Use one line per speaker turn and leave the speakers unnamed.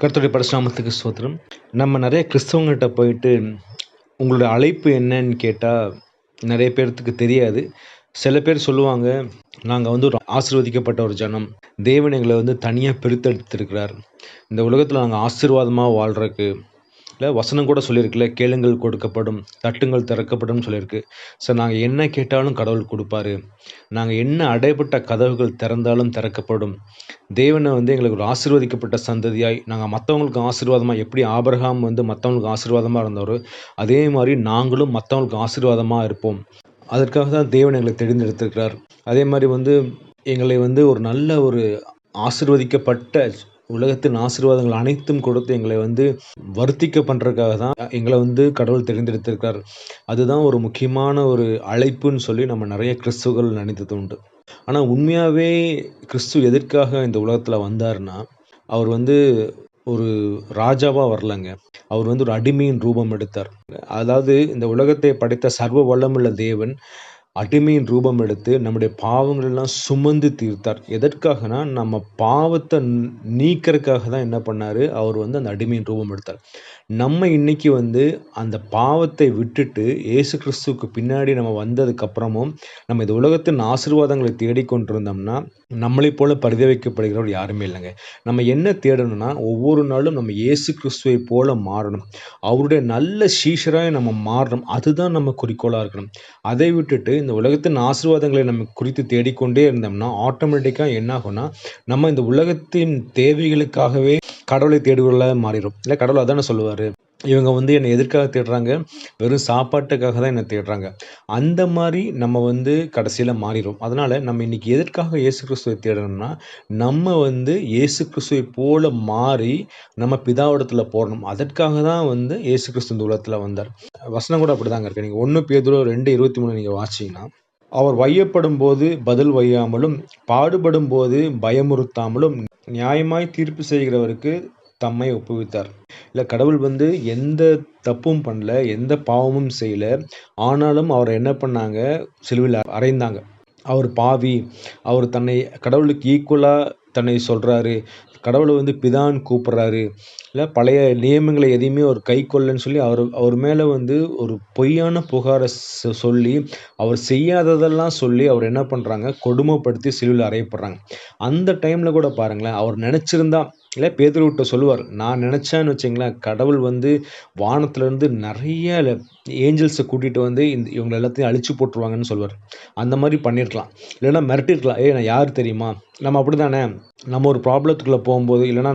கர்த்தருடைய பரிசுநாமத்துக்கு ஸ்தோத்திரம். நம்ம நெறைய கிறிஸ்தவங்கள்ட்ட போயிட்டு, உங்களுடைய அழைப்பு என்னன்னு கேட்டா, நெறைய பேர்த்துக்கு தெரியாது. சில பேர் சொல்லுவாங்க, "நாங்க வந்து ஒரு ஆசீர்வதிக்கப்பட்ட ஒரு ஜனம். தேவன் எங்கள வந்து தனியா பிரித்தெடுத்திருக்கிறார். இந்த உலகத்தில நாங்க ஆசீர்வாதமா வாழ்றக்கு" இல்ல வசனம் கூட சொல்லியிருக்குல்ல, "கேளுங்கள் கொடுக்கப்படும், தட்டுங்கள் திறக்கப்படும்னு" சொல்லியிருக்கு. ஸோ நாங்க என்ன கேட்டாலும் கடவுள் குடுப்பாரு. நாங்க என்ன அடைபட்ட கதவுகள் திறந்தாலும் திறக்கப்படும். தேவன வந்து எங்களுக்கு ஒரு ஆசீர்வதிக்கப்பட்ட சந்ததியாய், நாங்க மத்தவங்களுக்கு ஆசீர்வாதமா எப்படி ஆபிரகாம் வந்து மத்தவங்களுக்கு ஆசீர்வாதமா இருந்தாரோ, அதே மாரி நாங்களும் மத்தவங்களுக்கு ஆசீர்வாதமா இருப்போம். அதற்காக தான் தேவன் எங்களை தெரிந்தெடுத்திருக்கிறார். அதே மாரி வந்து எங்களை வந்து ஒரு நல்ல ஒரு ஆசீர்வதிக்கப்பட்ட உலகத்தின் ஆசீர்வாதங்கள் அனைத்தும் கொடுத்து எங்களை வந்து வர்த்திக்க பண்றதுக்காக தான் எங்கள வந்து கடவுள் தெரிந்தெடுத்திருக்கிறார். அதுதான் ஒரு முக்கியமான ஒரு அழைப்புன்னு சொல்லி நம்ம நெறைய கிறிஸ்தவர்கள் நினைத்தது உண்டு. ஆனா உண்மையாவே கிறிஸ்து எதற்காக இந்த உலகத்துல வந்தாருன்னா, அவர் வந்து ஒரு ராஜாவா வரலங்க. அவர் வந்து ஒரு அடிமையின் ரூபம் எடுத்தார். அதாவது இந்த உலகத்தை படைத்த சர்வ வல்லமையுள்ள தேவன், அடிமையின் ரூபம் எடுத்து நம்முடைய பாவங்கள் எல்லாம் சுமந்து தீர்த்தார். எதற்காகன்னா, நம்ம பாவத்த நீக்கறக்காக தான் என்ன பண்ணாரு, அவர் வந்து அந்த அடிமையின் ரூபம் எடுத்தார். நம்ம இன்னைக்கு வந்து அந்த பாவத்தை விட்டுட்டு, இயேசு கிறிஸ்துவுக்கு பின்னாடி நம்ம வந்ததுக்கப்புறமும், நம்ம இந்த உலகத்தின் ஆசீர்வாதங்களை தேடிக்கொண்டிருந்தோம்னா, நம்மளைப் போல பரிதபிக்கப்படுகிறவர் யாருமே இல்லங்க. நம்ம என்ன தேடணும்னா, ஒவ்வொரு நாளும் நம்ம இயேசு கிறிஸ்துவைப் போல மாறணும். அவருடைய நல்ல சீஷராய் நம்ம மாறணும். அதுதான் நம்ம குறிக்கோளா இருக்கணும். அதை விட்டுட்டு இந்த உலகத்தின் ஆசீர்வாதங்களை நம்ம குறித்து தேடிக்கொண்டே இருந்தோம்னா, ஆட்டோமேட்டிக்கா என்ன ஆகும்னா, நம்ம இந்த உலகத்தின் தேவைகளுக்காகவே கடவுளை தேடுபவர்களா மாறிரும். இல்ல கடவுள் அதானே சொல்லுவாரு. இவங்க வந்து என்னை எதற்காக தேடுறாங்க? வெறும் சாப்பாட்டுக்காக தான் என்ன தேடுறாங்க. அந்த மாரி நம்ம வந்து கடைசியில மாறிருவோம். அதனால நம்ம இன்னைக்கு எதற்காக இயேசு கிறிஸ்துவை தேடணும்னா, நம்ம வந்து இயேசு கிறிஸ்துவை போல மாறி, நம்ம பிதாவிடத்துல போறணும். அதற்காக தான் வந்து இயேசு கிறிஸ்து இந்த உலகத்துல வந்தார். வசனம் கூட அப்படிதாங்க இருக்கு. நீங்க 1 பேதுரு 2:23 நீங்க வாசிச்சீங்கன்னா, அவர் வையப்படும்போது பதில் வையாமலும், பாடுபடும்போது பயமுறுத்தாமலும், நியாயமாய் தீர்ப்பு செய்கிறவருக்கு தம்மை ஒப்புவித்தார். இல்ல கடவுள் வந்து எந்த தப்பும் பண்ணல, எந்த பாவமும் செய்யல. ஆனாலும் அவர என்ன பண்ணாங்க, சிலுவையில அறைந்தாங்க. அவர் பாவி, அவர் தன்னை கடவுளுக்கு ஈக்குவலா தன்னை சொல்றாரு. கடவுள வந்து பிதான்னு கூப்பிடுறாரு. இல்ல பழைய நியமங்கள எதையுமே அவர் கைக்கொள்ளலன்னு சொல்லி அவர் அவர் மேல வந்து ஒரு பொய்யான புகார சொல்லி, அவர் செய்யாததெல்லாம் சொல்லி அவர் என்ன பண்றாங்க, கொடுமைப்படுத்தி சிலுவையில அறையப்படுறாங்க. அந்த டைம்ல கூட பாருங்களேன், அவர் நெனச்சிருந்தா இல்ல பேதுருவுட்ட சொல்லுவார். நான் நெனச்சேன்னு வச்சுக்கங்களேன், கடவுள் வந்து வானத்திலருந்து நெறைய ஏஞ்சல்ஸ கூட்டிட்டு வந்து இவங்க எல்லாத்தையும் அழிச்சு போட்டுருவாங்கன்னு சொல்லுவாரு. அந்த மாரி பண்ணியிருக்கலாம். இல்லன்னா மிரட்டியிருக்கலாம். "ஏய் நான் யார் தெரியுமா?" நம்ம அப்படித்தானே. நம்ம ஒரு ப்ராப்ளத்துக்குள்ள போம்போது, இல்லன்னா